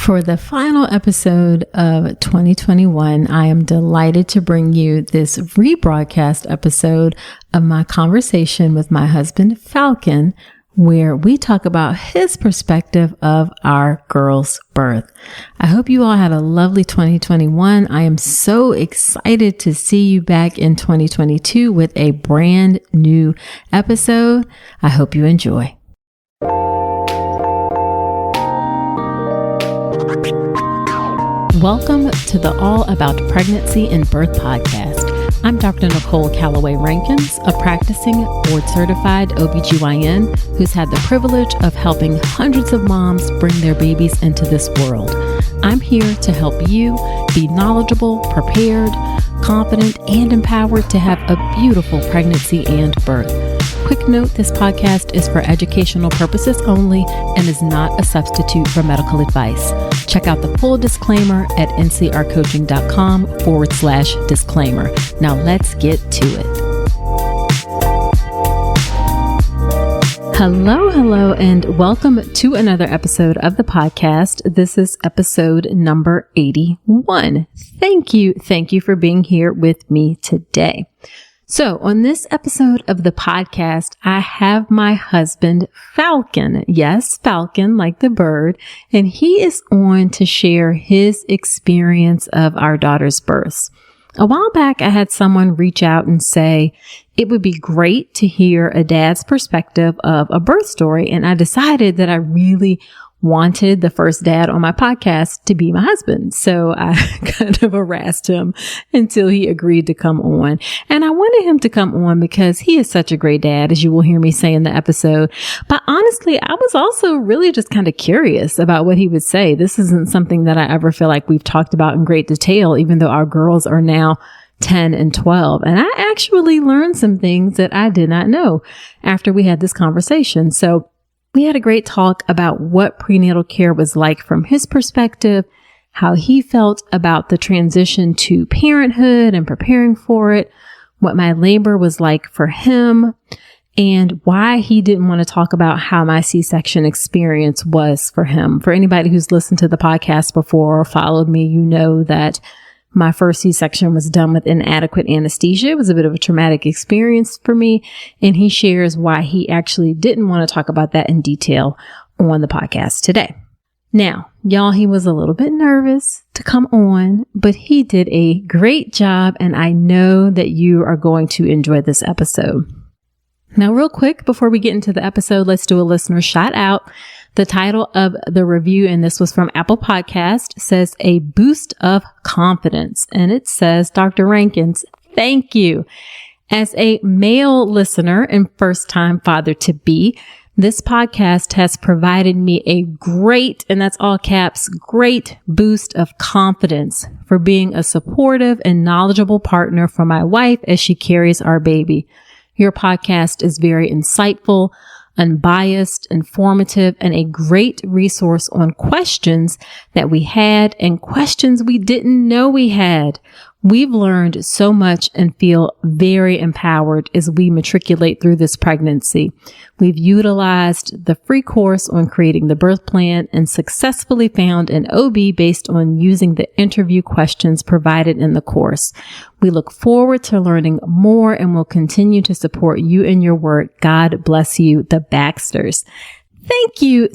For the final episode of 2021, I am delighted to bring you this rebroadcast episode of my conversation with my husband, Falcon, where we talk about his perspective of our girl's birth. I hope you all had a lovely 2021. I am so excited to see you back in 2022 with a brand new episode. I hope you enjoy. Welcome to the All About Pregnancy and Birth podcast. I'm Dr. Nicole Calloway Rankins, a practicing board-certified OBGYN who's had the privilege of helping hundreds of moms bring their babies into this world. I'm here to help you be knowledgeable, prepared, confident, and empowered to have a beautiful pregnancy and birth. Quick note, this podcast is for educational purposes only and is not a substitute for medical advice. Check out the full disclaimer at ncrcoaching.com/disclaimer. Now let's get to it. Hello, and welcome to another episode of the podcast. This is episode number 81. Thank you for being here with me today. So on this episode of the podcast, I have my husband, Falcon. Yes, Falcon, like the bird. And he is on to share his experience of our daughter's births. A while back, I had someone reach out and say it would be great to hear a dad's perspective of a birth story. And I decided that I really wanted the first dad on my podcast to be my husband. So I kind of harassed him until he agreed to come on. And I wanted him to come on because he is such a great dad, as you will hear me say in the episode. But honestly, I was also really just kind of curious about what he would say. This isn't something that I ever feel like we've talked about in great detail, even though our girls are now 10 and 12. And I actually learned some things that I did not know after we had this conversation. So we had a great talk about what prenatal care was like from his perspective, how he felt about the transition to parenthood and preparing for it, what my labor was like for him, and why he didn't want to talk about how my C-section experience was for him. For anybody who's listened to the podcast before or followed me, you know that my first C-section was done with inadequate anesthesia. It was a bit of a traumatic experience for me. And he shares why he actually didn't want to talk about that in detail on the podcast today. Now, y'all, he was a little bit nervous to come on, but he did a great job. And I know that you are going to enjoy this episode. Now, real quick, before we get into the episode, let's do a listener shout out. The title of the review, and this was from Apple Podcast, says A Boost of Confidence. And it says, Dr. Rankins, thank you. As a male listener and first-time father-to-be, this podcast has provided me a great, and that's all caps, great boost of confidence for being a supportive and knowledgeable partner for my wife as she carries our baby. Your podcast is very insightful, unbiased, informative, and a great resource on questions that we had and questions we didn't know we had. We've learned so much and feel very empowered as we matriculate through this pregnancy. We've utilized the free course on creating the birth plan and successfully found an OB based on using the interview questions provided in the course. We look forward to learning more and will continue to support you in your work. God bless you, the Baxters. Thank you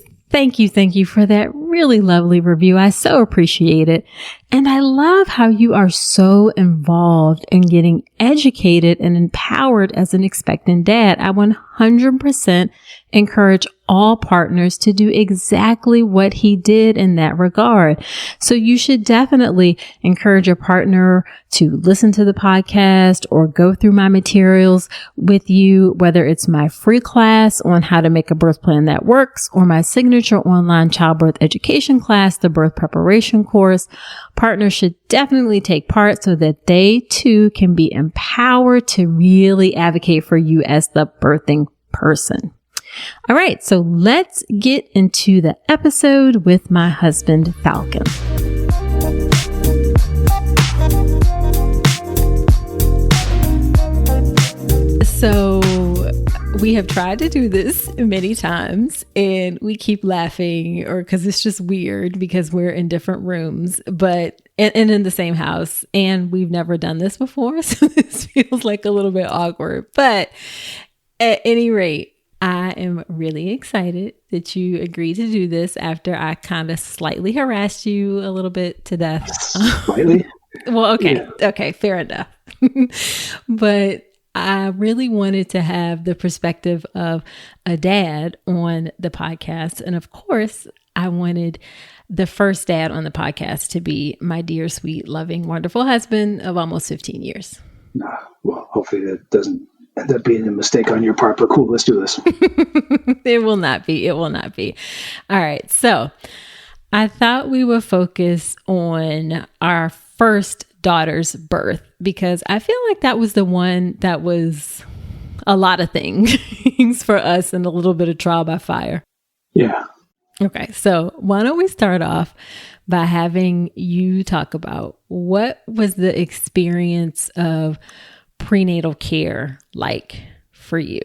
for that really lovely review. I so appreciate it. And I love how you are so involved in getting educated and empowered as an expectant dad. I 100% encourage all partners to do exactly what he did in that regard. So you should definitely encourage your partner to listen to the podcast or go through my materials with you, whether it's my free class on how to make a birth plan that works or my signature online childbirth education class, the birth preparation course. Partners should definitely take part so that they too can be empowered to really advocate for you as the birthing person. All right, so let's get into the episode with my husband, Falcon. So we have tried to do this many times and we keep laughing because it's just weird because we're in different rooms, but and in the same house, and we've never done this before. So this feels like a little bit awkward, but at any rate, I am really excited that you agreed to do this after I kind of slightly harassed you a little bit to death. Slightly? Well, okay. Yeah. Okay. Fair enough. But I really wanted to have the perspective of a dad on the podcast. And of course, I wanted the first dad on the podcast to be my dear, sweet, loving, wonderful husband of almost 15 years. Well, hopefully that doesn't end up being a mistake on your part, but cool, let's do this. It will not be. It will not be. All right. So I thought we would focus on our first daughter's birth because I feel like that was the one that was a lot of things for us and a little bit of trial by fire. Yeah. Okay. So why don't we start off by having you talk about what was the experience of prenatal care like for you?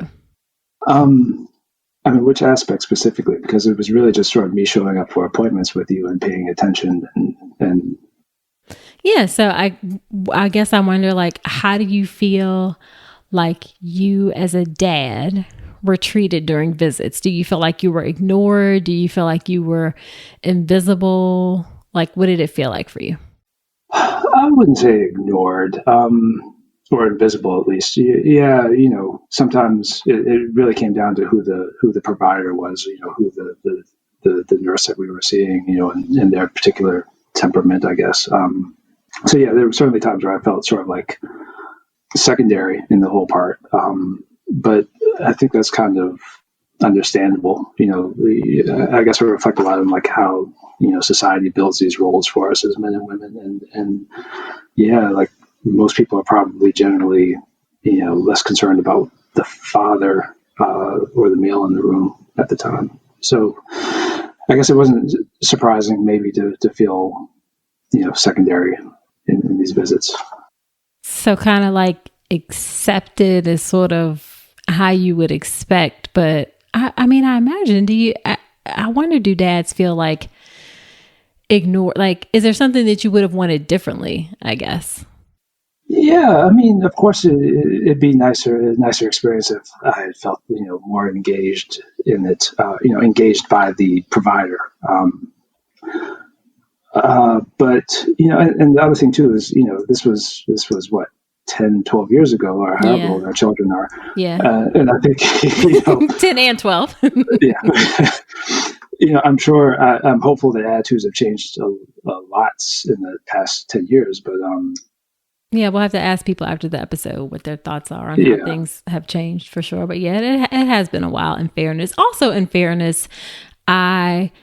I mean, which aspect specifically? Because it was really just sort of me showing up for appointments with you and paying attention and yeah. So I guess I wonder, like, how do you feel like you as a dad were treated during visits? Do you feel like you were ignored? Do you feel like you were invisible? Like, what did it feel like for you? I wouldn't say ignored, or invisible at least. Yeah, sometimes it really came down to who the provider was, who the nurse that we were seeing, and their particular temperament, I guess. So yeah, there were certainly times where I felt sort of like secondary in the whole part. But I think that's kind of understandable. I guess we reflect a lot on like how, society builds these roles for us as men and women. And yeah, like most people are probably generally, less concerned about the father or the male in the room at the time. So I guess it wasn't surprising maybe to feel, secondary in these visits. So kind of like accepted as sort of how you would expect. But I mean, I imagine, I wonder, do dads feel like ignored? Like, is there something that you would have wanted differently, I guess? Yeah, I mean, of course, it'd be a nicer experience if I had felt, more engaged in it, engaged by the provider. But, and the other thing too is, this was what, 10, 12 years ago, or however old our children are. Yeah. And I think, 10 and 12. Yeah. I'm sure, I'm hopeful that attitudes have changed a lot in the past 10 years, but, yeah, we'll have to ask people after the episode what their thoughts are on how things have changed for sure. But yeah, it has been a while, in fairness. Also, in fairness, I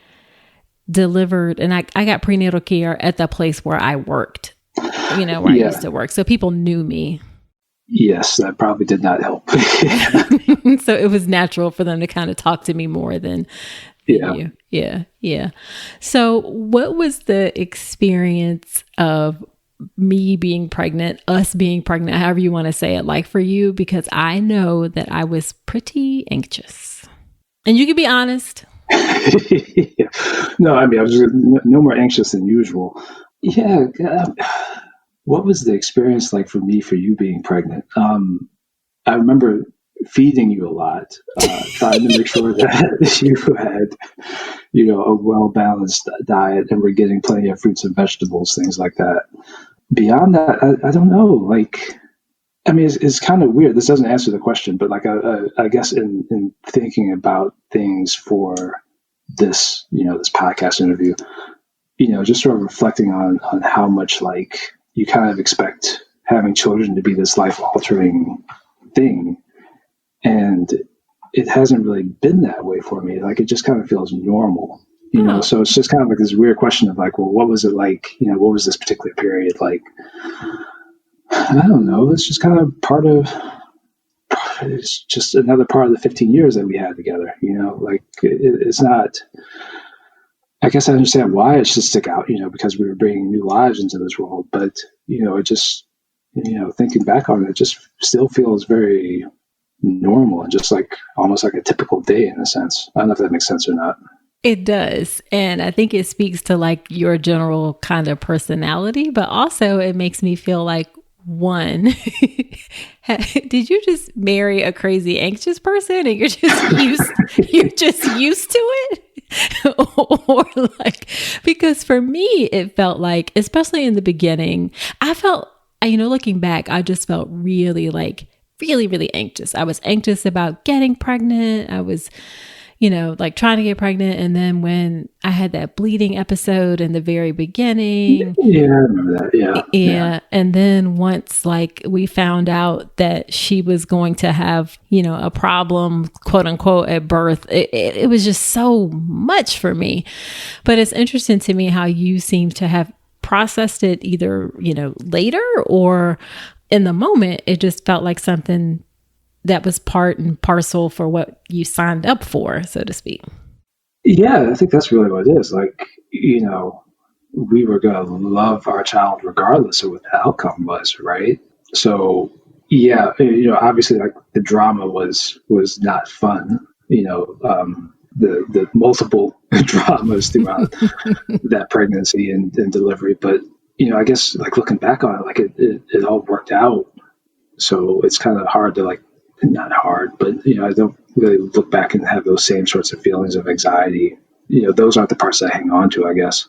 delivered and I got prenatal care at the place where I worked, where I used to work. So people knew me. Yes, that probably did not help. So it was natural for them to kind of talk to me more than you. Yeah. So what was the experience of me being pregnant, us being pregnant, however you want to say it, like for you? Because I know that I was pretty anxious. And you can be honest. No, I mean, I was no more anxious than usual. Yeah. What was the experience like for you being pregnant? I remember feeding you a lot, trying to make sure that you had, a well-balanced diet and we're getting plenty of fruits and vegetables, things like that. Beyond that, I don't know. Like, I mean, it's kind of weird. This doesn't answer the question, but like, I guess in thinking about things for this, this podcast interview, just sort of reflecting on how much like you kind of expect having children to be this life-altering thing. And it hasn't really been that way for me. Like, it just kind of feels normal, so it's just kind of like this weird question of like, well, what was it like? What was this particular period like? I don't know. It's just kind of it's just another part of the 15 years that we had together, like it's not, I guess I understand why it should stick out, because we were bringing new lives into this world, but, it just, thinking back on it, just still feels very normal and just like almost like a typical day in a sense. I don't know if that makes sense or not. It does. And I think it speaks to like your general kind of personality, but also it makes me feel like, one, did you just marry a crazy anxious person and you're just used to it? Or like, because for me, it felt like, especially in the beginning, I felt, looking back, I just felt really anxious. I was anxious about getting pregnant. I was, like trying to get pregnant. And then when I had that bleeding episode in the very beginning. Yeah, I remember that. Yeah. And then once like we found out that she was going to have, a problem, quote unquote, at birth, it was just so much for me. But it's interesting to me how you seem to have processed it either, later or in the moment. It just felt like something that was part and parcel for what you signed up for, so to speak. Yeah, I think that's really what it is. Like, we were going to love our child regardless of what the outcome was, right? So, yeah, obviously, like the drama was not fun. The multiple dramas throughout that pregnancy and delivery, but I guess like looking back on it, like it all worked out. So it's kind of hard to like. Not hard, but I don't really look back and have those same sorts of feelings of anxiety. Those aren't the parts that I hang on to, I guess.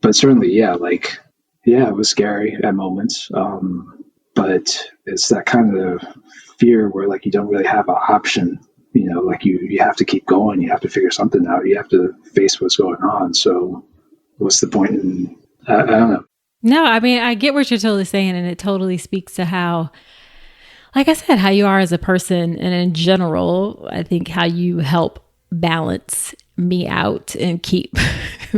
But certainly, it was scary at moments. But it's that kind of fear where like you don't really have an option. Like you have to keep going. You have to figure something out. You have to face what's going on. So what's the point in? I don't know. No, I mean I get what you're totally saying, and it totally speaks to how. Like I said, how you are as a person, and in general, I think how you help balance me out and keep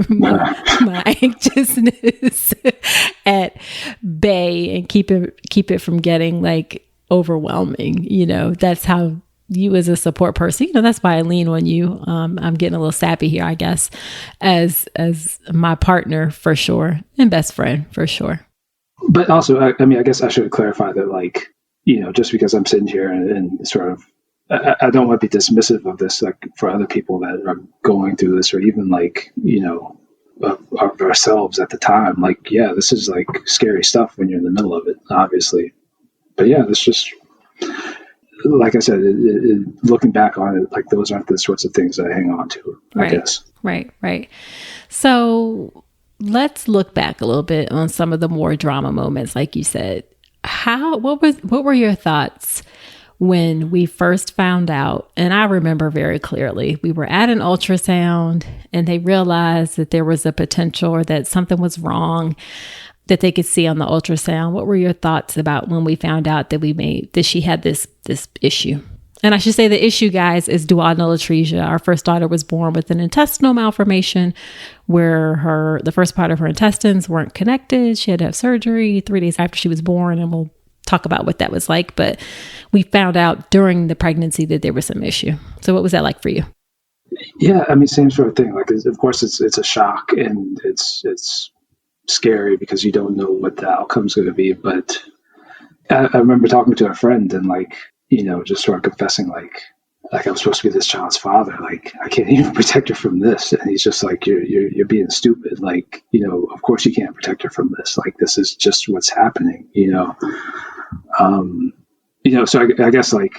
my anxiousness at bay and keep it from getting like overwhelming. That's how you as a support person, that's why I lean on you. I'm getting a little sappy here, I guess, as my partner for sure and best friend for sure. But also, I guess I should clarify that like, just because I'm sitting here and sort of, I don't want to be dismissive of this, like for other people that are going through this, or even like, of ourselves at the time. Like, yeah, this is like scary stuff when you're in the middle of it, obviously. But yeah, this just, like I said, looking back on it, like those aren't the sorts of things that I hang on to, I guess. Right. So let's look back a little bit on some of the more drama moments, like you said. What were your thoughts when we first found out? And I remember very clearly, we were at an ultrasound and they realized that there was a potential or that something was wrong that they could see on the ultrasound. What were your thoughts about when we found out that she had this issue? And I should say the issue, guys, is duodenal atresia. Our first daughter was born with an intestinal malformation where the first part of her intestines weren't connected. She had to have surgery 3 days after she was born, and we'll talk about what that was like. But we found out during the pregnancy that there was some issue. So what was that like for you? Yeah, same sort of thing. Like, of course, it's a shock and it's scary because you don't know what the outcome's going to be. But I remember talking to a friend and like, just sort of confessing like I'm supposed to be this child's father. Like I can't even protect her from this. And he's just like, you're being stupid. Like, of course you can't protect her from this. Like, this is just what's happening, so I guess like,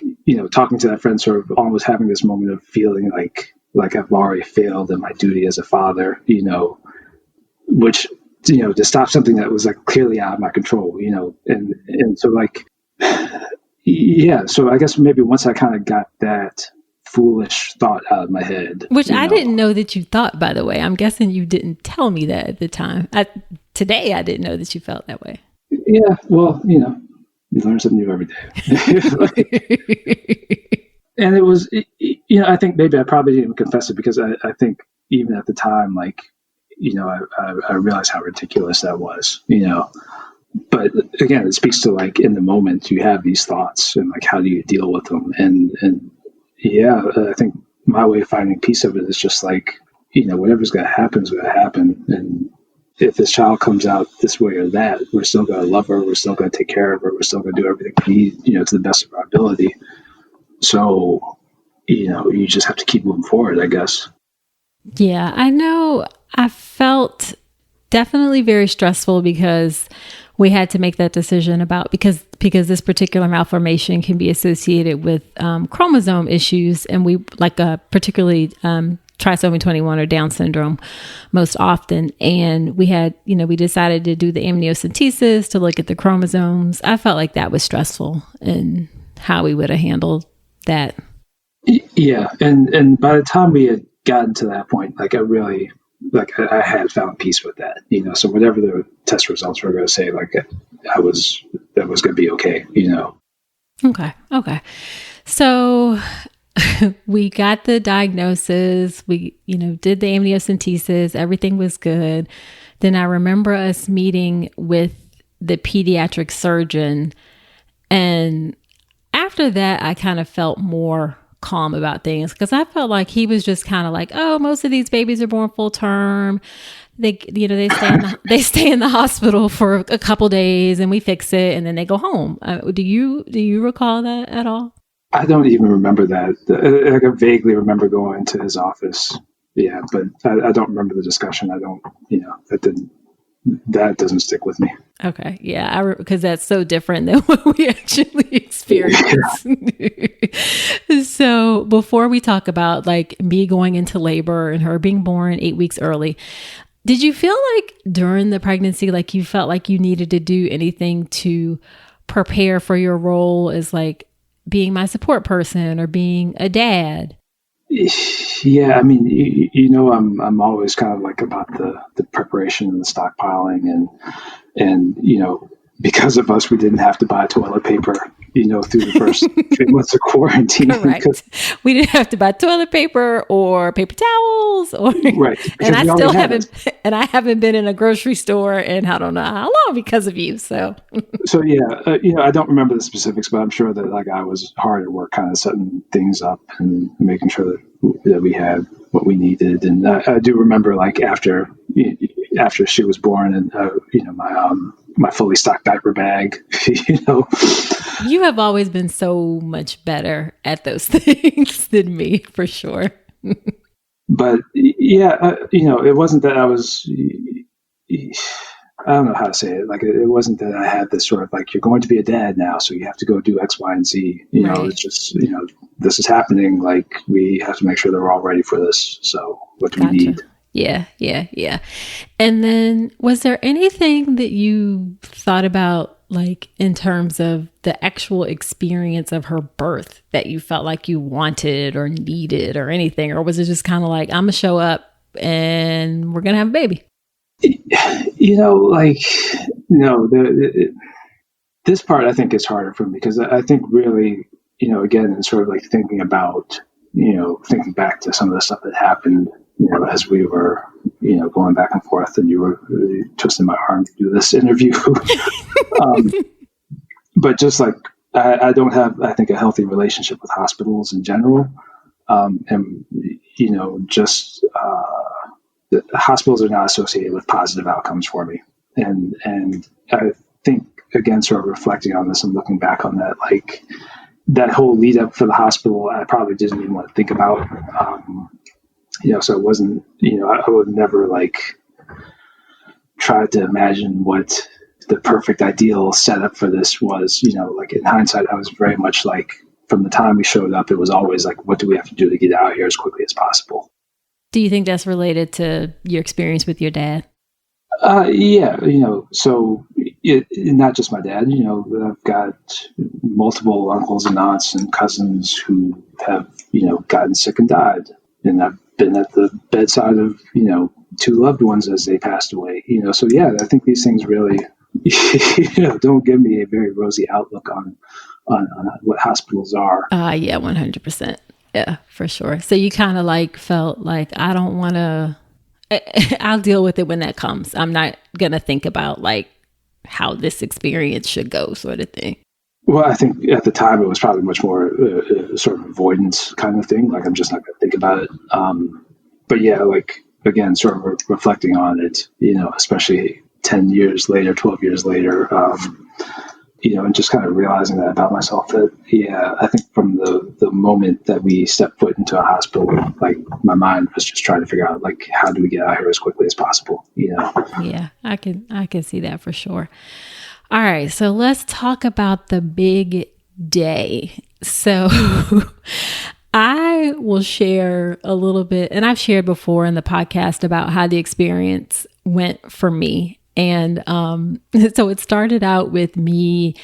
talking to that friend, sort of almost having this moment of feeling like I've already failed in my duty as a father, which, to stop something that was like clearly out of my control, and so like, yeah, so I guess maybe once I kind of got that foolish thought out of my head. Which I didn't know that you thought, by the way. I'm guessing you didn't tell me that at the time. Today, I didn't know that you felt that way. Yeah, well, you learn something new every day. And it was, I think maybe I probably didn't confess it because I think even at the time, like, I realized how ridiculous that was, But again, it speaks to like in the moment you have these thoughts and like how do you deal with them? And yeah, I think my way of finding peace of it is just like, whatever's going to happen is going to happen. And if this child comes out this way or that, we're still going to love her. We're still going to take care of her. We're still going to do everything we need, to the best of our ability. So, you just have to keep moving forward, I guess. Yeah, I know. I felt definitely very stressful because we had to make that decision about because this particular malformation can be associated with chromosome issues, and we like particularly trisomy 21 or Down syndrome most often. And we had, we decided to do the amniocentesis to look at the chromosomes. I felt like that was stressful and how we would have handled that. Yeah, and by the time we had gotten to that point, like I had found peace with that, So whatever the test results were going to say, like that was going to be okay, Okay. So we got the diagnosis. We, did the amniocentesis. Everything was good. Then I remember us meeting with the pediatric surgeon, and after that, I kind of felt more calm about things because I felt like he was just kind of like, oh, most of these babies are born full term. They stay in the hospital for a couple days and we fix it and then they go home. Do you recall that at all? I don't even remember that. I vaguely remember going to his office. Yeah, but I don't remember the discussion. I don't, that doesn't stick with me. Okay. Yeah. Because that's so different than what we actually experienced. Yeah. So before we talk about like me going into labor and her being born 8 weeks early, did you feel like during the pregnancy, like you felt like you needed to do anything to prepare for your role as like being my support person or being a dad? Yeah, I mean, I'm always kind of like about the preparation and the stockpiling, and because of us, we didn't have to buy toilet paper, through the first 3 months of quarantine. Correct. We didn't have to buy toilet paper or paper towels, or right. And I haven't been in a grocery store in I don't know how long because of you. So yeah, I don't remember the specifics, but I'm sure that like I was hard at work, kind of setting things up and making sure that we had what we needed. And I do remember like after she was born, and my fully stocked diaper bag. You have always been so much better at those things than me, for sure. But yeah, it wasn't that I was. I don't know how to say it. Like it wasn't that I had this sort of like, you're going to be a dad now, so you have to go do X, Y, and Z. Right. It's just this is happening. Like we have to make sure that we're all ready for this. So what do we need? Yeah. And then was there anything that you thought about, like in terms of the actual experience of her birth, that you felt like you wanted or needed or anything? Or was it just kind of like, I'm going to show up and we're going to have a baby? This part I think is harder for me because I think really, again, it's sort of like thinking about, thinking back to some of the stuff that happened, as we were, going back and forth, and you were really twisting my arm to do this interview. But just like, I don't have, I think, a healthy relationship with hospitals in general. And, the hospitals are not associated with positive outcomes for me. And I think, again, sort of reflecting on this and looking back on that, like that whole lead up for the hospital, I probably didn't even want to think about. So it wasn't, I would never like try to imagine what the perfect ideal setup for this was. Like in hindsight, I was very much like, from the time we showed up, it was always like, what do we have to do to get out here as quickly as possible? Do you think that's related to your experience with your dad? Yeah, so not just my dad, I've got multiple uncles and aunts and cousins who have, gotten sick and died. And I've been at the bedside of, two loved ones as they passed away, So yeah, I think these things really, don't give me a very rosy outlook on what hospitals are. Yeah, 100%. Yeah, for sure. So you kind of like felt like, I don't want to, I'll deal with it when that comes. I'm not going to think about like how this experience should go, sort of thing. Well, I think at the time it was probably much more sort of avoidance kind of thing. Like I'm just not going to think about it. But yeah, like again, sort of reflecting on it, especially 10 years later, 12 years later, and just kind of realizing that about myself, that, I think from the moment that we stepped foot into a hospital, like my mind was just trying to figure out, like, how do we get out of here as quickly as possible, Yeah, I can see that for sure. All right. So let's talk about the big day. So I will share a little bit, and I've shared before in the podcast about how the experience went for me. And so it started out with me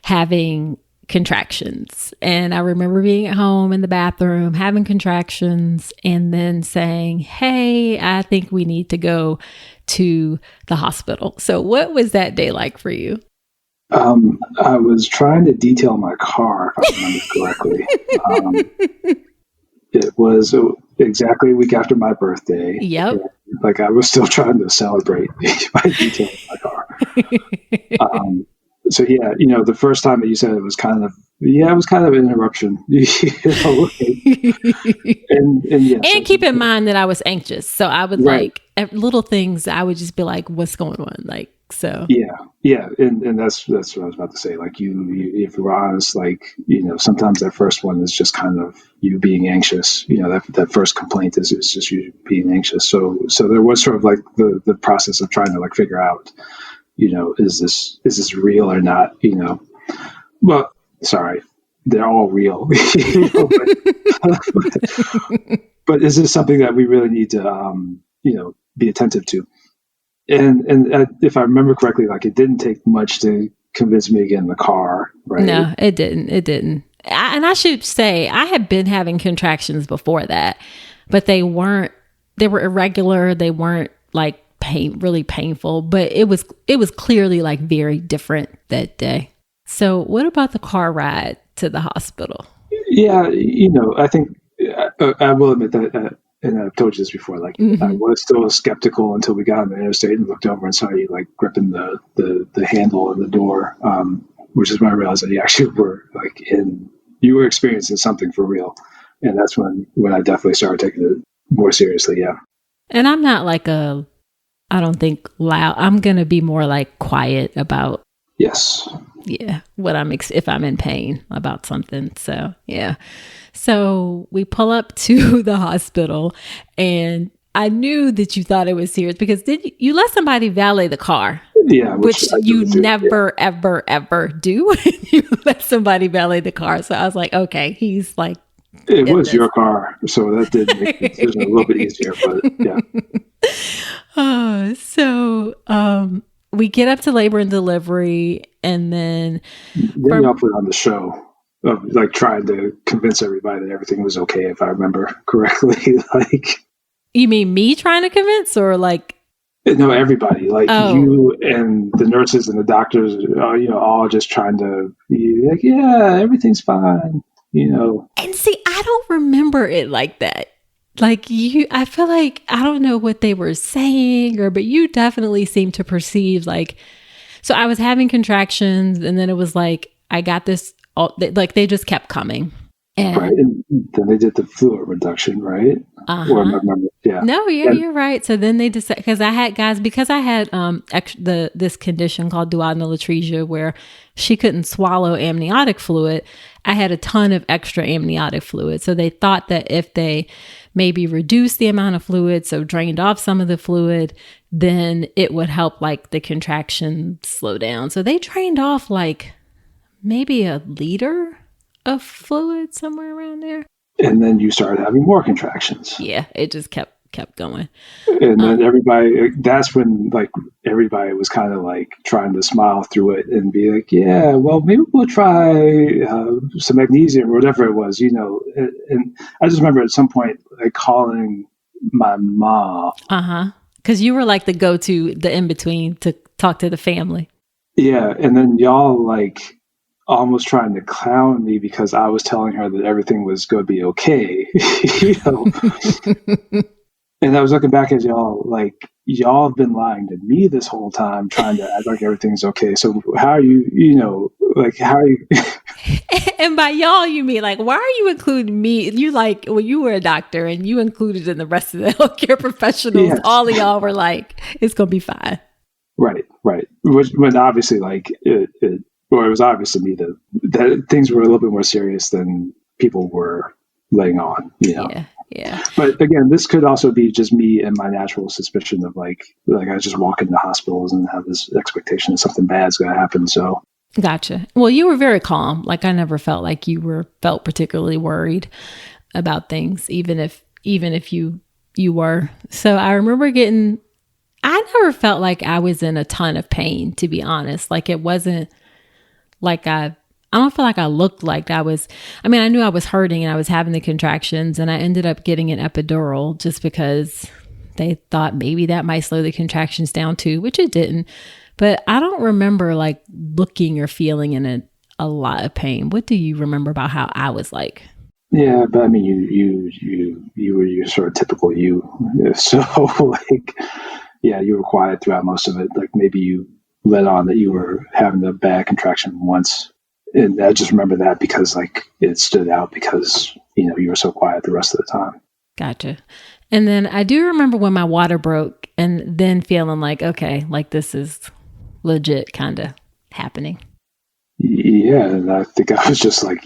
having contractions. And I remember being at home in the bathroom, having contractions, and then saying, hey, I think we need to go to the hospital. So what was that day like for you? I was trying to detail my car, if I remember correctly. It was exactly a week after my birthday. Yep. Like, I was still trying to celebrate by detailing my car. So the first time that you said it was kind of an interruption. And keep in mind that I was anxious, so I would like little things. I would just be like, "What's going on?" Like, so. Yeah, and that's what I was about to say. Like, you if we're honest, like, sometimes that first one is just kind of you being anxious. That first complaint is just you being anxious. So there was sort of like the process of trying to, like, figure out, is this real or not? Well, sorry, they're all real. But is this something that we really need to be attentive to? And if I remember correctly, like, it didn't take much to convince me to get in the car, right? No, it didn't. And I should say, I had been having contractions before that, but they were irregular. They weren't like really painful, but it was clearly like very different that day. So what about the car ride to the hospital? Yeah, I think I will admit that, and I've told you this before, like, I was still skeptical until we got on the interstate and looked over and saw you, like, gripping the handle of the door, which is when I realized that you actually were, like, you were experiencing something for real. And that's when I definitely started taking it more seriously. Yeah. And I'm not like I don't think loud. I'm going to be more like quiet about. Yes. Yeah. If I'm in pain about something. So, yeah. So we pull up to the hospital, and I knew that you thought it was serious because you let somebody valet the car? Yeah. Which you never, ever, ever do. You let somebody valet the car. So I was like, okay, he's like. It was your car. So that did make the decision a little bit easier, but yeah. So we get up to labor and delivery, and then y'all put on the show of, like, trying to convince everybody that everything was okay, if I remember correctly. Like, you mean me trying to convince, or like? No, everybody, like, you and the nurses and the doctors, all just trying to be like, yeah, everything's fine, And see, I don't remember it like that. Like, I feel like, I don't know what they were saying, but you definitely seemed to perceive, like, so I was having contractions, and then it was like, I got this, like, they just kept coming. Right. And then they did the fluid reduction, right? Yeah. No, you're right. So then they decided, because I had this condition called duodenal atresia, where she couldn't swallow amniotic fluid. I had a ton of extra amniotic fluid. So they thought that if they maybe reduced the amount of fluid, so drained off some of the fluid, then it would help, like, the contraction slow down. So they drained off like maybe a liter of fluid, somewhere around there. And then you started having more contractions. Yeah, it just kept going. And then that's when, like, everybody was kind of like trying to smile through it and be like, yeah, well, maybe we'll try some magnesium or whatever it was, And I just remember at some point, like, calling my mom. Because you were like the go-to, the in-between to talk to the family. Yeah. And then y'all, like, almost trying to clown me because I was telling her that everything was going to be okay. And I was looking back at y'all, like, y'all have been lying to me this whole time, trying to act like everything's okay. So how are you, how are you? And by y'all, you mean, like, why are you including me? You, like, well, you were a doctor and you included in the rest of the healthcare professionals. Yes. All of y'all were like, it's going to be fine. Right. When obviously, like, or it was obvious to me that things were a little bit more serious than people were laying on, Yeah. But again, this could also be just me and my natural suspicion of like I just walk into hospitals and have this expectation that something bad's going to happen. So. Gotcha. Well, you were very calm. Like I never felt like you felt particularly worried about things, even if you were. So I remember I never felt like I was in a ton of pain, to be honest. Like it wasn't like I don't feel like I looked like I was. I mean, I knew I was hurting and I was having the contractions, and I ended up getting an epidural just because they thought maybe that might slow the contractions down too, which it didn't. But I don't remember like looking or feeling in a lot of pain. What do you remember about how I was like? Yeah, but I mean, you were your sort of typical you. So like, yeah, you were quiet throughout most of it. Like maybe you let on that you were having a bad contraction once. And I just remember that because like it stood out because, you were so quiet the rest of the time. Gotcha. And then I do remember when my water broke and then feeling like, okay, like this is legit kind of happening. Yeah. And I think I was just like,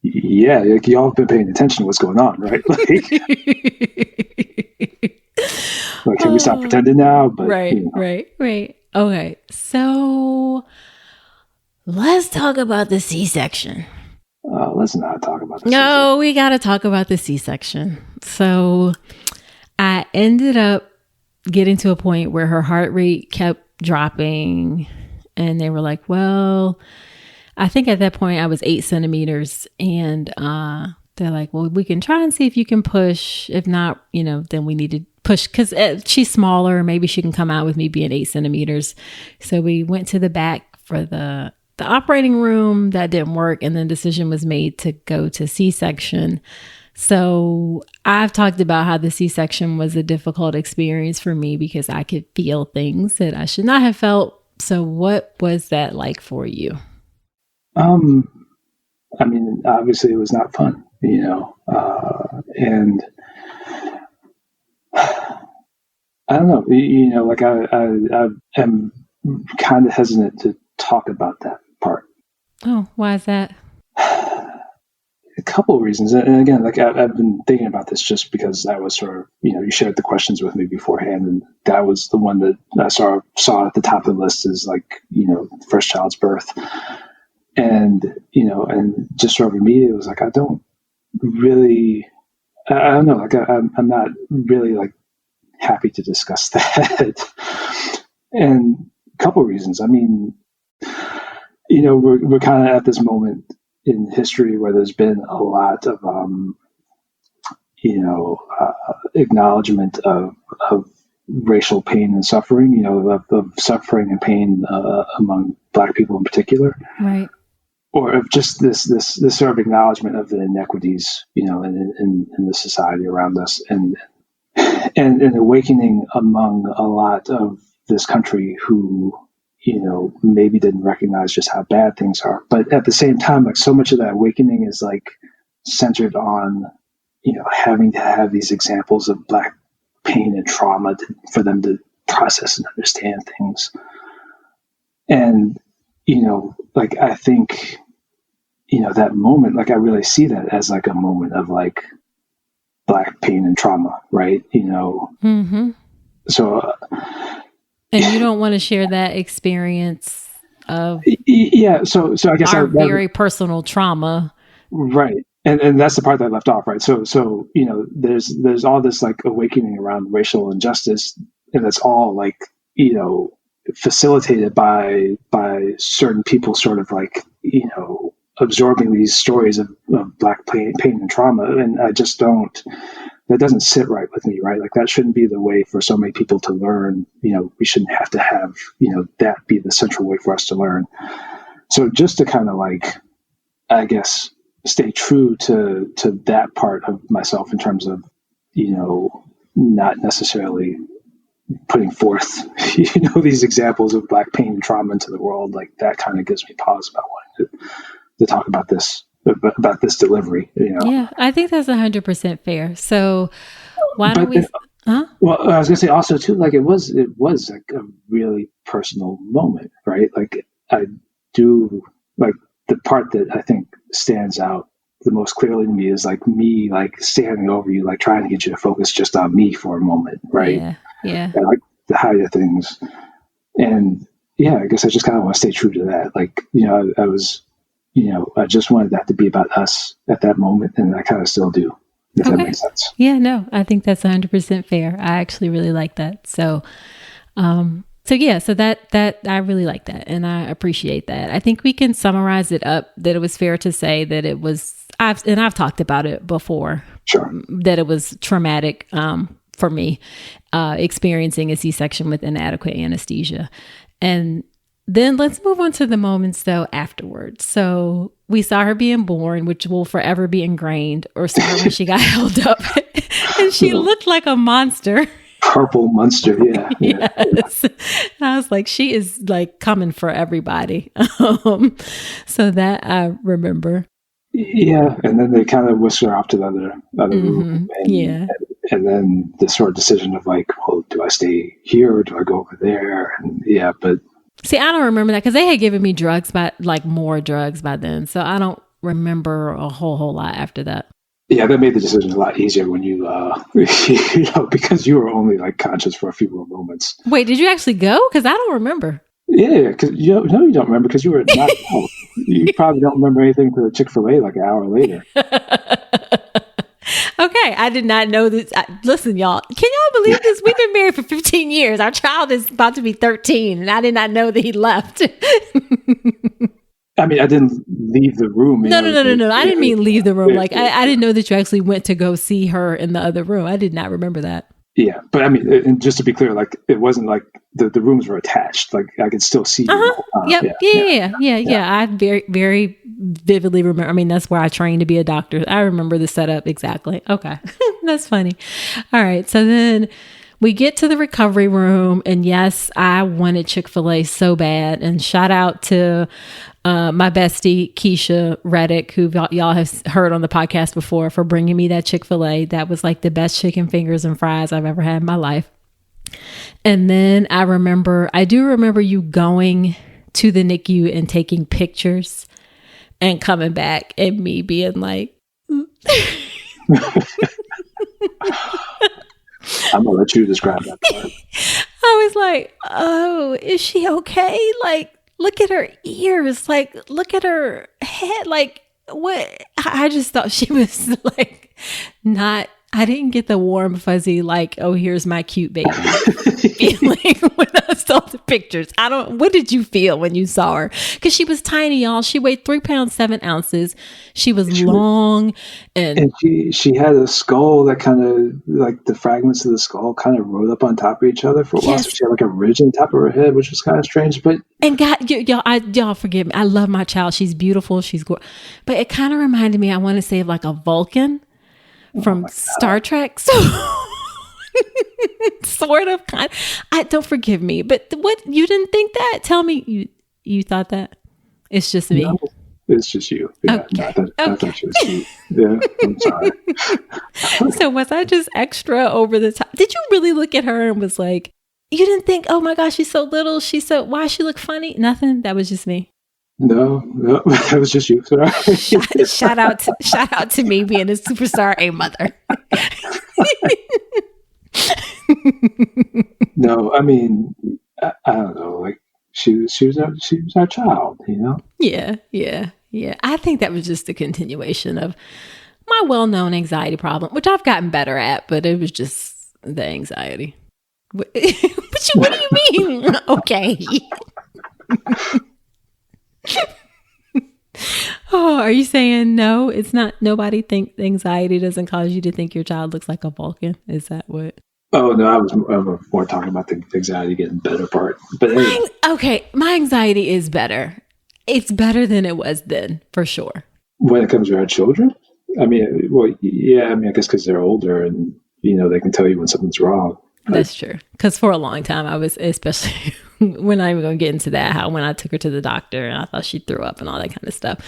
yeah, like y'all have been paying attention to what's going on, right? Like can we stop pretending now? But, right. Okay. So let's talk about the C-section. Let's not talk about this. No, we got to talk about the C-section. So I ended up getting to a point where her heart rate kept dropping, and they were like, well, I think at that point I was 8 centimeters, and they're like, well, we can try and see if you can push. If not, then we need to push because she's smaller. Maybe she can come out with me being 8 centimeters. So we went to the back for the operating room. That didn't work. And then decision was made to go to C-section. So I've talked about how the C-section was a difficult experience for me because I could feel things that I should not have felt. So what was that like for you? I mean, obviously it was not fun, and I don't know, like I am kind of hesitant to talk about that part. Oh, why is that? A couple of reasons. And again, like I've been thinking about this just because I was sort of, you shared the questions with me beforehand, and that was the one that I saw at the top of the list is like, first child's birth. And, and just sort of immediately it was like, I don't know, like I'm not really like happy to discuss that. And a couple of reasons. I mean, we're kind of at this moment in history where there's been a lot of, acknowledgement of racial pain and suffering, of suffering and pain among Black people in particular. Right. Or of just this sort of acknowledgement of the inequities, in the society around us, and an awakening among a lot of this country who, maybe didn't recognize just how bad things are. But at the same time, like so much of that awakening is like centered on, having to have these examples of Black pain and trauma for them to process and understand things. And, like I think, that moment, like I really see that as like a moment of like Black pain and trauma, right? Mm-hmm. So, and you don't want to share that experience of So I guess our very personal trauma, right? And that's the part that I left off, right? So there's all this like awakening around racial injustice, and it's all like facilitated by certain people, sort of like absorbing these stories of Black pain and trauma, and I just don't. That doesn't sit right with me, right? Like that shouldn't be the way for so many people to learn. We shouldn't have to have that be the central way for us to learn. So just to kind of like, I guess, stay true to that part of myself in terms of not necessarily putting forth these examples of Black pain and trauma into the world, like that kind of gives me pause about wanting to talk about this delivery. Yeah, I think that's 100% fair. So why don't we? Well, I was gonna say also too, like it was like a really personal moment, right? Like I do, like, the part that I think stands out the most clearly to me is like me, like standing over you, like trying to get you to focus just on me for a moment, right? Yeah. And like the height of things. And yeah, I guess I just kind of want to stay true to that. Like, I was, I just wanted that to be about us at that moment, and I kind of still do, if that makes sense. Yeah, no, I think that's 100% fair. I actually really like that. So that I really like that, and I appreciate that. I think we can summarize it up that it was fair to say that it was, I've talked about it before, sure, that it was traumatic for me, experiencing a C-section with inadequate anesthesia. And then let's move on to the moments though afterwards. So we saw her being born, which will forever be ingrained, or saw her when she got held up and she looked like a monster. Purple monster, yeah. Yes. And I was like, she is like coming for everybody. So that I remember. Yeah, and then they kind of whisk her off to the other room. And then the sort of decision of like, well, do I stay here or do I go over there? And but see, I don't remember that because they had given me more drugs by then, so I don't remember a whole lot after that. Yeah, that made the decision a lot easier when you, because you were only like conscious for a few more moments. Wait, did you actually go? Because I don't remember. Yeah, because you don't remember because you were not. You probably don't remember anything to Chick-fil-A like an hour later. Okay, I did not know this. Listen, y'all, can y'all believe this? We've been married for 15 years. Our child is about to be 13, and I did not know that he left. I mean, I didn't leave the room. No. I didn't mean leave the room. Like, I didn't know that you actually went to go see her in the other room. I did not remember that. Yeah, but I mean, and just to be clear, like, it wasn't like the rooms were attached. Like, I could still see you. Yeah. I very, very vividly remember. I mean, that's where I trained to be a doctor. I remember the setup exactly. Okay, that's funny. All right, so then we get to the recovery room, and yes, I wanted Chick-fil-A so bad. And shout out to my bestie, Keisha Reddick, who y'all have heard on the podcast before, for bringing me that Chick-fil-A. That was like the best chicken fingers and fries I've ever had in my life. And then I do remember you going to the NICU and taking pictures and coming back and me being like, I'm going to let you describe that part. I was like, oh, is she okay? Like, look at her ears. Like, look at her head. Like, what? I just thought she was like I didn't get the warm, fuzzy, like, oh, here's my cute baby feeling when I saw the pictures. What did you feel when you saw her? Because she was tiny, y'all. She weighed 3 pounds, 7 ounces. She was long. And she had a skull that kind of, like, the fragments of the skull kind of rode up on top of each other for a while. So she had like a ridge on top of her head, which was kind of strange. And God, y'all forgive me. I love my child. She's beautiful. She's gorgeous. But it kind of reminded me, I want to say, of like a Vulcan from Star Trek. So sort of, don't forgive me, but what, you didn't think that? Tell me you thought that? It's just me. No, it's just you. Yeah, okay. I thought she was cute. Yeah, I'm sorry. So was I just extra over the top? Did you really look at her and was like, you didn't think, oh my gosh, she's so little, why she look funny? Nothing. That was just me. No, that was just you. Shout out to me being a superstar A mother. No, I mean, I don't know. Like, she was our child, you know. Yeah. I think that was just a continuation of my well-known anxiety problem, which I've gotten better at, but it was just the anxiety. What do you mean? Okay. Oh, are you saying no? It's not. Nobody think anxiety doesn't cause you to think your child looks like a Vulcan. Is that what? Oh no, I was more talking about the anxiety getting better part. But anyway. Okay, my anxiety is better. It's better than it was then, for sure. When it comes to our children, I mean, well, yeah, I mean, I guess because they're older and they can tell you when something's wrong. That's true. Because for a long time, I was, especially we're not even going to get into that, when I took her to the doctor and I thought she threw up and all that kind of stuff.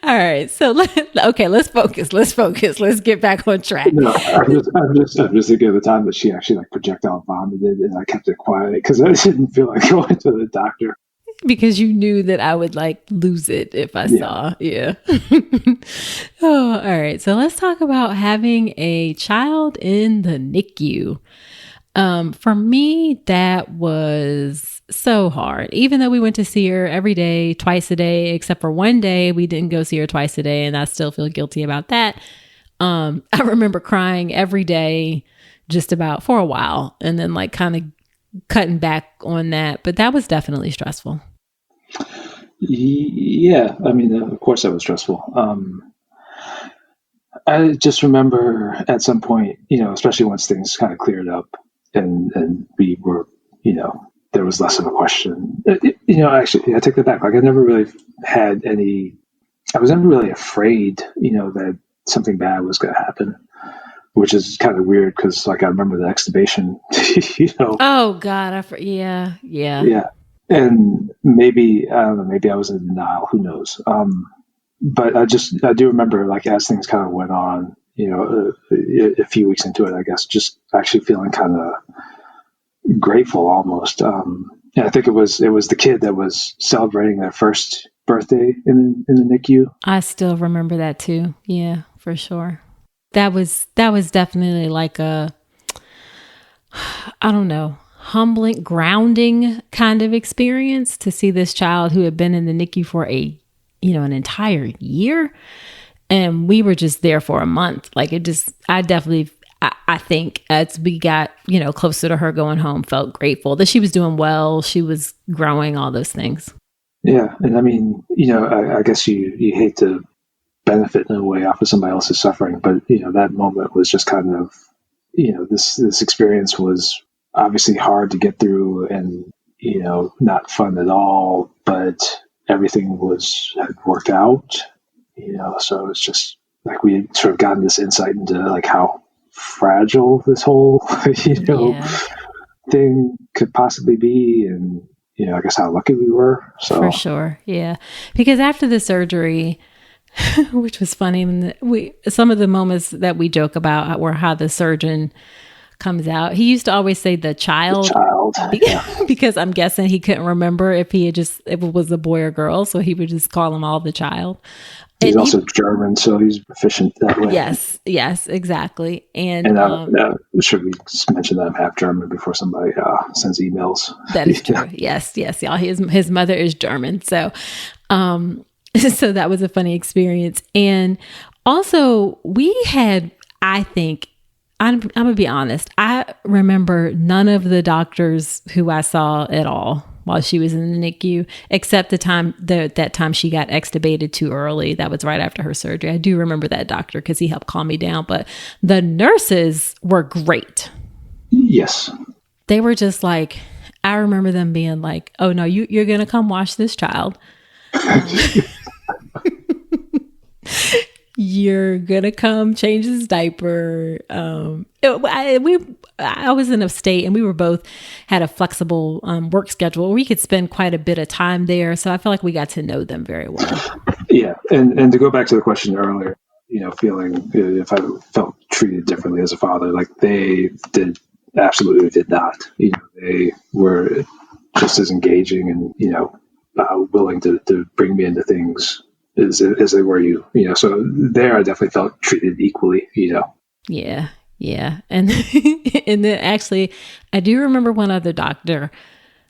All right. So let's focus. Let's get back on track. No, I'm just thinking of the time that she actually like projectile vomited, and I kept it quiet because I didn't feel like going to the doctor. Because you knew that I would like lose it if I saw. Yeah. Oh, all right. So let's talk about having a child in the NICU. For me, that was so hard. Even though we went to see her every day, twice a day, except for one day, we didn't go see her twice a day. And I still feel guilty about that. I remember crying every day just about for a while and then like kind of cutting back on that. But that was definitely stressful. Yeah. I mean, of course that was stressful. I just remember at some point, especially once things kind of cleared up and we were, there was less of a question. Actually, I take that back. Like I never really had I was never really afraid, that something bad was going to happen, which is kind of weird because like I remember the extubation, Oh God. Yeah. Yeah. And maybe, I don't know, maybe I was in denial, who knows? But I do remember like as things kind of went on, a few weeks into it, I guess, just actually feeling kind of grateful almost. And I think it was the kid that was celebrating their first birthday in the NICU. I still remember that too. Yeah, for sure. That was definitely like a, I don't know, humbling, grounding kind of experience to see this child who had been in the NICU for an entire year. And we were just there for a month. Like I think as we got, closer to her going home, felt grateful that she was doing well. She was growing, all those things. Yeah. And I mean, I guess you hate to benefit in a way off of somebody else's suffering, but, that moment was just kind of, this experience was obviously hard to get through and, not fun at all, but everything had worked out, so it's just like we had sort of gotten this insight into like how fragile this whole, thing could possibly be. And, I guess how lucky we were. So for sure. Yeah. Because after the surgery, which was funny, some of the moments that we joke about were how the surgeon comes out. He used to always say the child. Because I'm guessing he couldn't remember if it was a boy or girl. So he would just call him all the child. He's also German, so he's proficient that way. Yes, exactly. And should we mention that I'm half German before somebody sends emails? That is true. Yes, y'all. His mother is German, so so that was a funny experience. And also, we had, I think, I'm gonna be honest, I remember none of the doctors who I saw at all while she was in the NICU, except that time she got extubated too early. That was right after her surgery. I do remember that doctor because he helped calm me down. But the nurses were great. Yes. They were just like, I remember them being like, oh no, you're going to come wash this child. You're going to come change his diaper. I was in a state and we were both had a flexible work schedule where we could spend quite a bit of time there. So I feel like we got to know them very well. Yeah. And to go back to the question earlier, feeling if I felt treated differently as a father, like they absolutely did not. They were just as engaging and, willing to bring me into things as they were so there I definitely felt treated equally. Yeah. And and then actually I do remember one other doctor,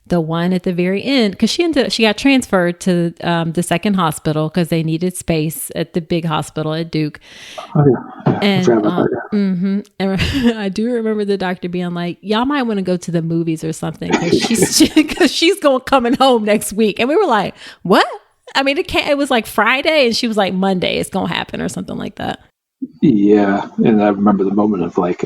the one at the very end, because she got transferred to the second hospital because they needed space at the big hospital at Duke. Oh, yeah. And I do remember the doctor being like, y'all might want to go to the movies or something because she's coming home next week. And we were like, what? I mean, it was like Friday and she was like, Monday it's going to happen or something like that. Yeah. And I remember the moment of like,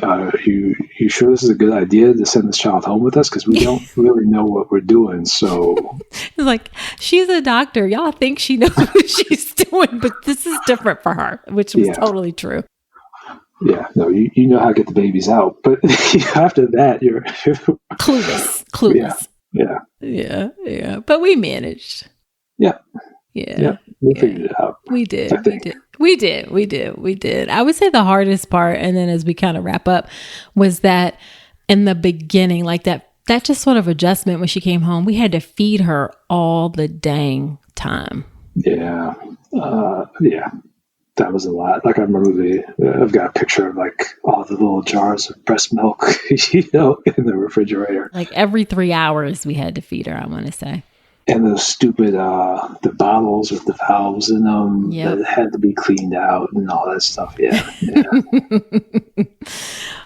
you sure this is a good idea to send this child home with us? Because we don't really know what we're doing. So it's like, she's a doctor. Y'all think she knows what she's doing, but this is different for her, which was totally true. Yeah. No, you know how to get the babies out. But after that, you're clueless. Yeah. Yeah. But we managed. Yeah. Yeah, we figured it out. We did. I would say the hardest part, and then as we kind of wrap up, was that in the beginning, like that just sort of adjustment when she came home, we had to feed her all the dang time. Yeah. That was a lot. Like I remember I've got a picture of like all the little jars of breast milk, in the refrigerator. Like every 3 hours we had to feed her, I want to say. And those stupid, the bottles with the valves in them that had to be cleaned out and all that stuff. Yeah.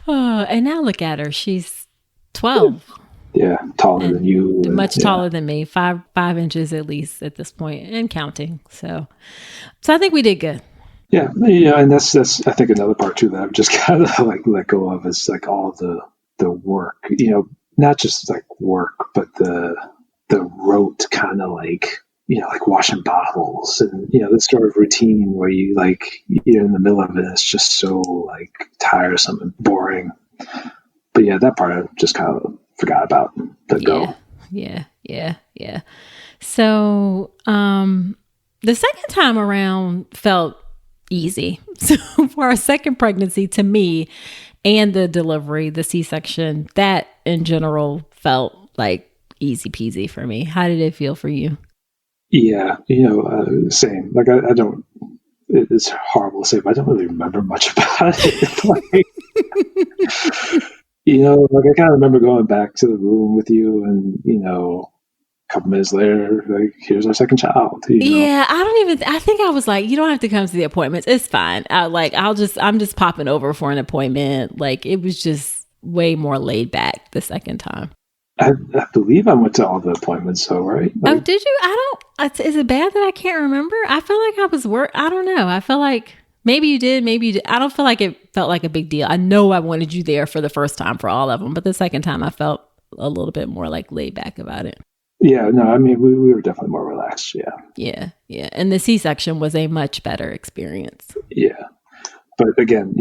And now look at her. She's 12. Yeah. Taller than you. Much taller than me. 5 inches at least at this point and counting. So I think we did good. Yeah. And that's I think another part too that I've just kind of like let go of is like all the work, not just like work, but the rote kind of like, like washing bottles and, this sort of routine where you like, you're in the middle of it. It's just so like tiresome and boring. But yeah, that part I just kind of forgot about. Let go. Yeah. So, the second time around felt easy. So for our second pregnancy, to me, and the delivery, the C-section, that in general felt like easy peasy for me. How did it feel for you? Yeah, same. Like I don't. It's horrible to say, but I don't really remember much about it. Like, I kind of remember going back to the room with you, and a couple minutes later, like, here's our second child. Yeah, I think I was like, you don't have to come to the appointments. It's fine. I'm just popping over for an appointment. Like, it was just way more laid back the second time. I believe I went to all the appointments, so right? Like, oh, did you? Is it bad that I can't remember? I feel like I was I don't know. I feel like maybe you did, maybe you did. I don't feel like it felt like a big deal. I know I wanted you there for the first time for all of them, but the second time I felt a little bit more like laid back about it. Yeah, no, I mean, we were definitely more relaxed. Yeah. And the C-section was a much better experience. Yeah. But again,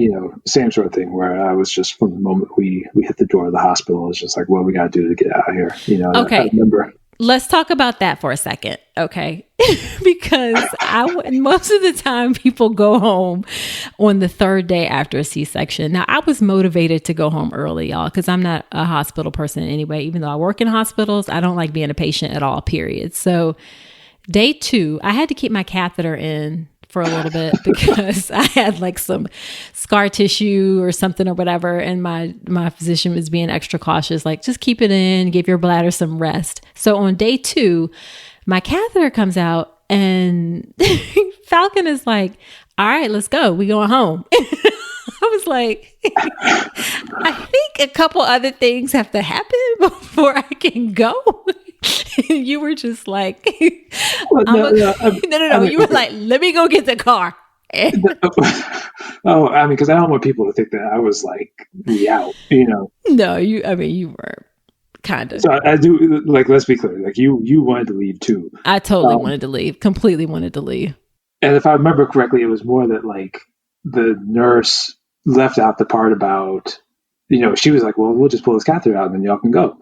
same sort of thing where I was just, from the moment we hit the door of the hospital, it's just like, what we got to do to get out of here? Okay. I remember. Let's talk about that for a second. Okay. Because most of the time people go home on the third day after a C-section. Now, I was motivated to go home early, y'all, because I'm not a hospital person anyway. Even though I work in hospitals, I don't like being a patient at all, period. So day 2, I had to keep my catheter in for a little bit because I had like some scar tissue or something or whatever. And my physician was being extra cautious, like, just keep it in, give your bladder some rest. So on day 2, my catheter comes out and Falcon is like, all right, let's go. We going home. I was like, I think a couple other things have to happen before I can go. You were just like, no. You were like, let me go get the car. Oh, I mean, because I don't want people to think that I was like out, No, you were kind of. So I do, like, let's be clear, like you wanted to leave too. I totally wanted to leave, completely wanted to leave. And if I remember correctly, it was more that like the nurse left out the part about, she was like, well, we'll just pull this catheter out and then y'all can go.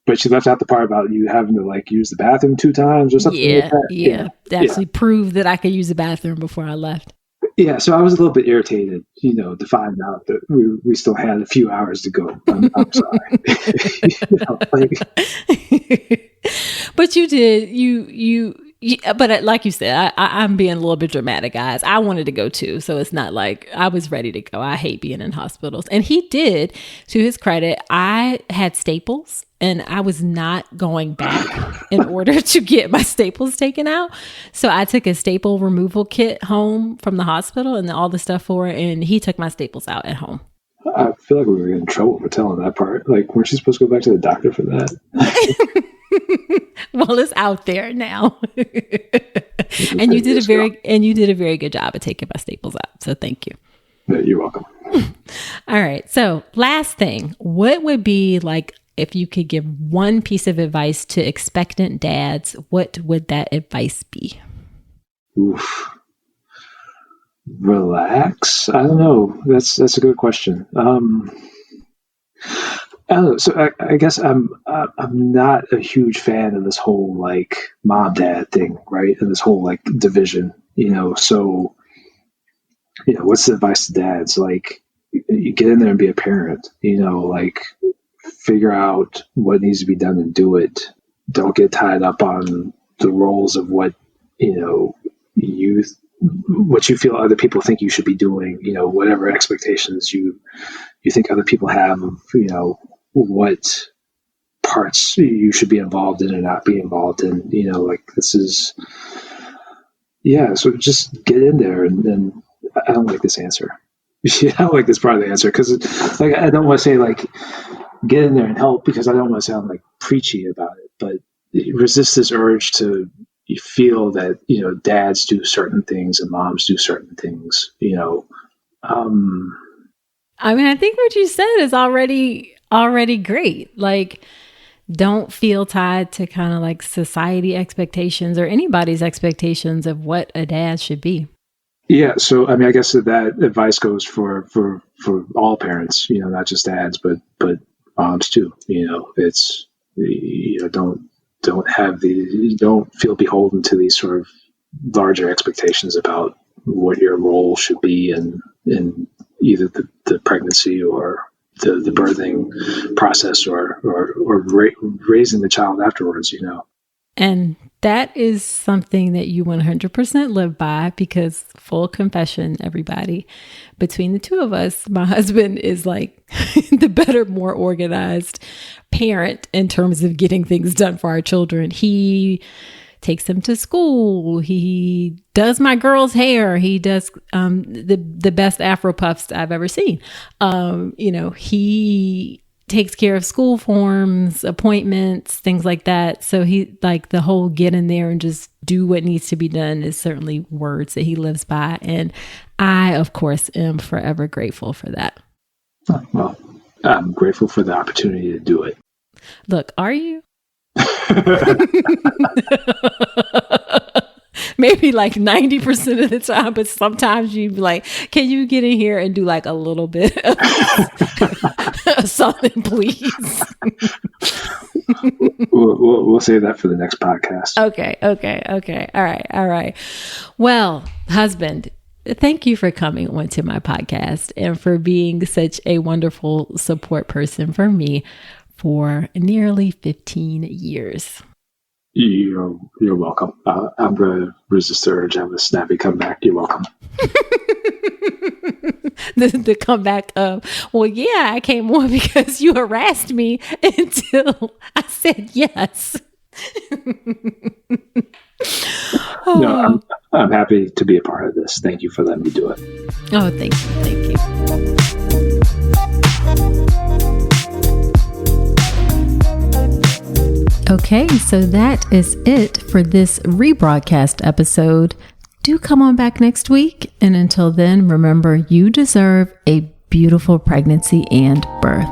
But she left out the part about you having to like use the bathroom 2 times or something like that. Yeah. Actually proved that I could use the bathroom before I left. Yeah, so I was a little bit irritated, to find out that we still had a few hours to go. I'm sorry. But you did, but like you said, I'm being a little bit dramatic, guys. I wanted to go too. So it's not like I was ready to go. I hate being in hospitals. And he did, to his credit. I had staples and I was not going back in order to get my staples taken out. So I took a staple removal kit home from the hospital and all the stuff for it. And he took my staples out at home. I feel like we were in trouble for telling that part. Like, weren't you supposed to go back to the doctor for that? Well, it's out there now. And you did a very good job of taking my staples out. So thank you. Yeah, you're welcome. All right. So last thing, what would be like, if you could give one piece of advice to expectant dads, what would that advice be? Oof. Relax. I don't know. That's a good question. I don't know. So I guess I'm not a huge fan of this whole like mom dad thing, right? And this whole like division, So what's the advice to dads? Like, you get in there and be a parent. Like figure out what needs to be done and do it. Don't get tied up on the roles of what what you feel other people think you should be doing. Whatever expectations you think other people have of what parts you should be involved in and not be involved in. Like this is so just get in there and I don't like this answer. I don't like this part of the answer because like I don't want to say like get in there and help because I don't want to sound like preachy about it, but resist this urge to feel that dads do certain things and moms do certain things. I mean, I think what you said is already great. Like, don't feel tied to kind of like society expectations or anybody's expectations of what a dad should be. Yeah. So, I mean, I guess that advice goes for all parents, not just dads, but moms too. It's, don't feel beholden to these sort of larger expectations about what your role should be in either the pregnancy or the birthing process or raising the child afterwards, And that is something that you 100% live by because full confession, everybody, between the two of us, my husband is like the better, more organized parent in terms of getting things done for our children. He takes them to school. He does my girl's hair. He does the best Afro puffs I've ever seen. He takes care of school forms, appointments, things like that. So he like the whole get in there and just do what needs to be done is certainly words that he lives by. And I, of course, am forever grateful for that. Well, I'm grateful for the opportunity to do it. Look, are you? Maybe like 90% of the time, but sometimes you'd be like, can you get in here and do like a little bit of something, please? We'll save that for the next podcast. Okay. All right. Well, husband, thank you for coming onto my podcast and for being such a wonderful support person for me for nearly 15 years. You're welcome. I'm going to resist the urge. Have a snappy comeback. You're welcome. the comeback of, well, yeah, I came on because you harassed me until I said yes. No, I'm happy to be a part of this. Thank you for letting me do it. Oh, thank you. Okay, so that is it for this rebroadcast episode. Do come on back next week. And until then, remember, you deserve a beautiful pregnancy and birth.